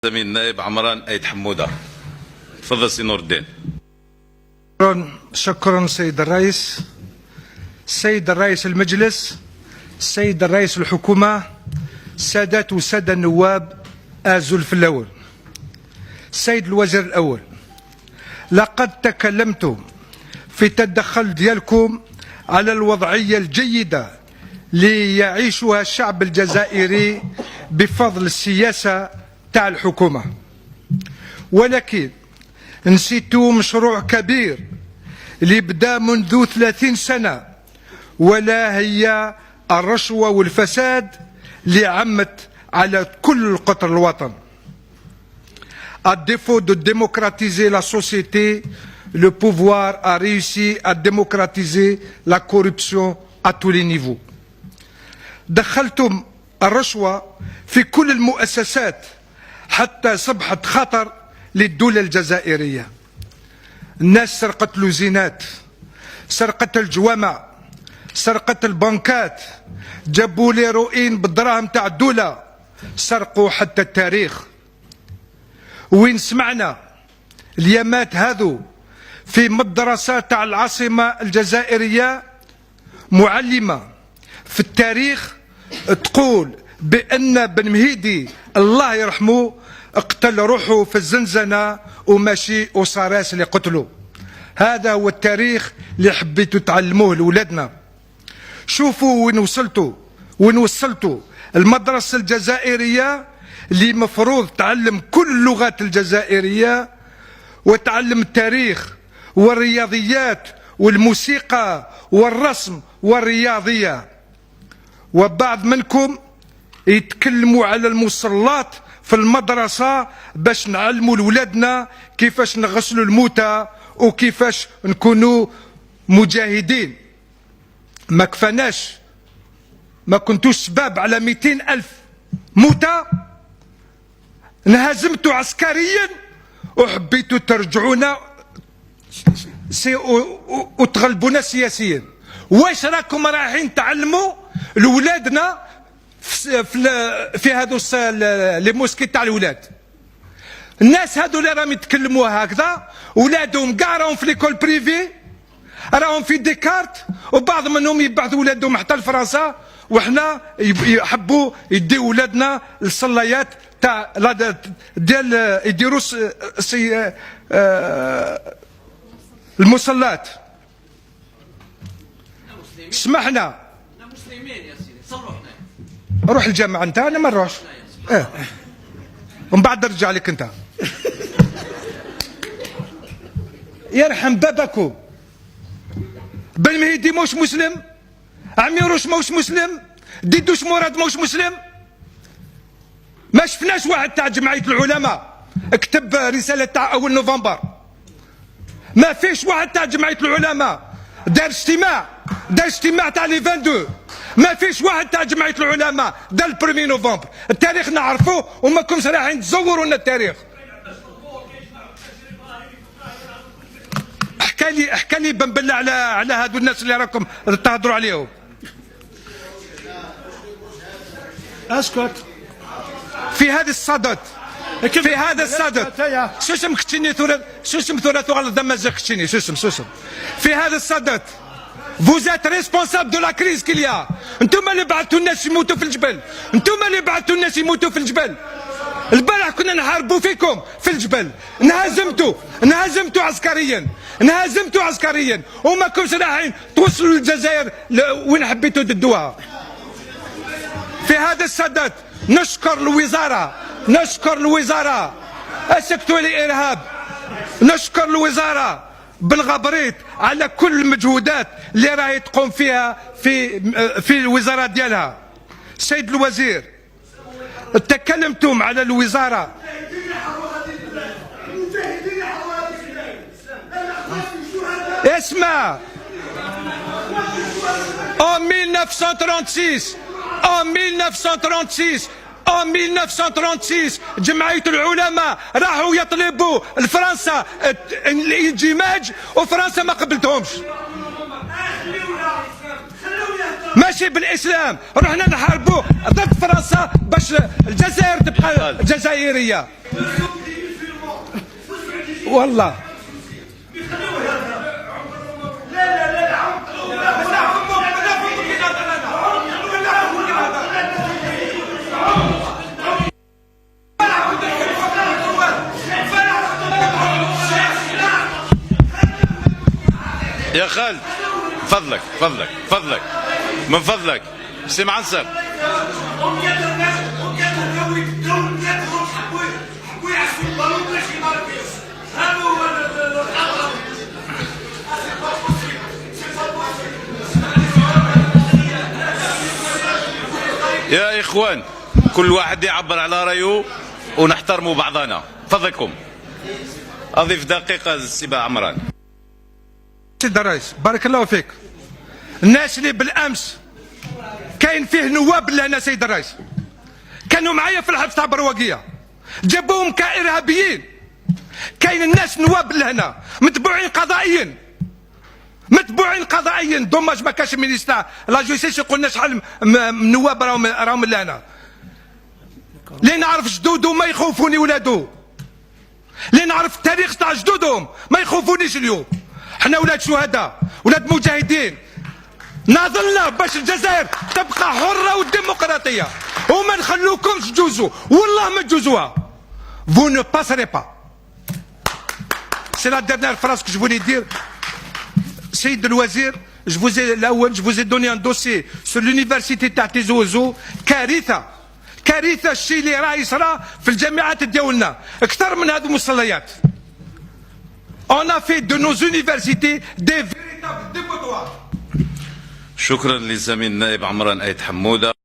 زميل النائب عمران أيد حمودة. تفضل سي نور الدين. شكرا سيد الرئيس. سيد الرئيس المجلس، سيد الرئيس الحكومة، سادات وسادة النواب، آزل الأول. سيد الوزير الأول، لقد تكلمت في التدخل ديالكم على الوضعية الجيدة ليعيشها الشعب الجزائري بفضل السياسة تاع الحكومة، ولكن نسيتوا مشروع كبير اللي بدا منذ 30 سنة، ولا هي الرشوة والفساد اللي عمت على كل قطر الوطن. À défaut de démocratiser la société, le pouvoir a réussi à démocratiser la corruption à tous les niveaux. دخلتم الرشوة في كل المؤسسات حتى أصبحت خطر للدولة الجزائرية. الناس سرقت لوزينات، سرقت الجوامع، سرقت البنكات، جابوا لي روئين بالدراهم تاع الدولة، سرقوا حتى التاريخ. وين سمعنا اليامات هذو في مدرسة تاع العاصمة الجزائرية معلمة في التاريخ تقول بأن بن مهيدي الله يرحمه اقتل روحه في الزنزانة وماشي أسراس اللي قتلوا. هذا هو التاريخ اللي حبيتوا تعلموه لولادنا. شوفوا وين وصلتوا المدرسة الجزائرية اللي مفروض تعلم كل اللغات الجزائرية وتعلم التاريخ والرياضيات والموسيقى والرسم والرياضية. وبعض منكم يتكلموا على المصلات في المدرسة باش نعلموا لولادنا كيفاش نغسلوا الموتى وكيفاش نكونوا مجاهدين. ما كفاناش، ما كنتوش سباب على 200,000 موتى، انهزمتوا عسكريا وحبيتوا ترجعونا وتغلبونا سياسيا. واش راكم رايحين تعلموا لولادنا في هذو لي موسكي تاع الولاد؟ الناس هذو اللي راهم يتكلموا هكذا ولادهم كاع راهم في ليكول بريفي، راهم في ديكارت، وبعض منهم يبعثوا ولادهم حتى لفرنسا، وحنا يحبوا يديو ولادنا للصلايات تاع ديال يديروا المصلات. سمحنا مسلمين يا سيدي، صلوا حنا روح الجامعة انت، انا ما نروحش ومن بعد نرجع لك انت. يرحم باباكم، بن مهيدي موش مسلم، عميروش موش مسلم، ديدوش مراد موش مسلم. ما شفناش واحد تاع جمعية العلماء كتب رسالة تاع أول نوفمبر، ما فيش واحد تاع جمعية العلماء دار اجتماع تاع لي 22، ما فيش واحد تاع جمعية العلماء دار البرومي نوفمبر. التاريخ نعرفوه وما كنتش رايحين تزوروا لنا التاريخ. احكى لي بن بالله على هذو الناس اللي راكم تهضروا عليهم. اسكت. في هذا الصدد شو اسم كتشيني شو اسم ثلاث غلط دمازيغ كتشيني شو اسم في هذا الصدد. Vous êtes responsable de la crise qu'il y a. انتم اللي بعثتوا الناس يموتوا في الجبل، انتم اللي بعثتوا الناس يموتوا في الجبل. البارح كنا نحاربوا فيكم في الجبل، انهزمتوا عسكريا وما كنتش رايحين توصلوا للجزائر وين حبيتوا تدوها. في هذا الصدد نشكر الوزارة السكتوا الإرهاب، نشكر الوزارة بالغبريت على كل المجهودات اللي راهي تقوم فيها في الوزارة ديالها. سيد الوزير، تكلمتم على الوزارة. اسمع، en 1936 جمعية العلماء راحوا يطلبوا لفرنسا الانجماج وفرنسا ما قبلتهمش. ماشي بالاسلام، رحنا نحاربوا ضد فرنسا باش الجزائر تبقى جزائريه. والله يا خالد فضلك فضلك فضلك من فضلك سي معنصر. يا إخوان كل واحد يعبر على رأيه ونحترموا بعضنا. فضلكم أضيف دقيقة السي عمران. سيد الرئيس بارك الله فيك. الناس اللي بالامس كاين فيه نواب لهنا سيد الرئيس كانوا معايا في الحبس تاع برواقيه جابوهم كارهابيين. كاين الناس نواب لهنا متبوعين قضائيا متبوعين قضائيا. دوماج ما كاش مينيستر لا جوستيس يقولنا شحال نواب راهم لهنا. اللي نعرف جدودو ما يخوفوني ولادو. اللي نعرف التاريخ تاع جدودهم ما يخوفونيش اليوم. حنا ولاد شهداء ولاد مجاهدين ناضلنا باش الجزائر تبقى حرة وديمقراطية وما نخلوكمش تجوزوا والله ما تجوزوها. Vous ne passerez pas. C'est la dernière phrase que je voulais dire. سيد الوزير je vous ai donné un dossier sur l'université تاع تيزي وزو. كارثة الشيء اللي راه يصرى في الجامعات ديالنا اكثر من هذه المصليات. On a fait de nos universités des véritables dépotoirs. شكرا للزميل النائب عمران أيت حمودة.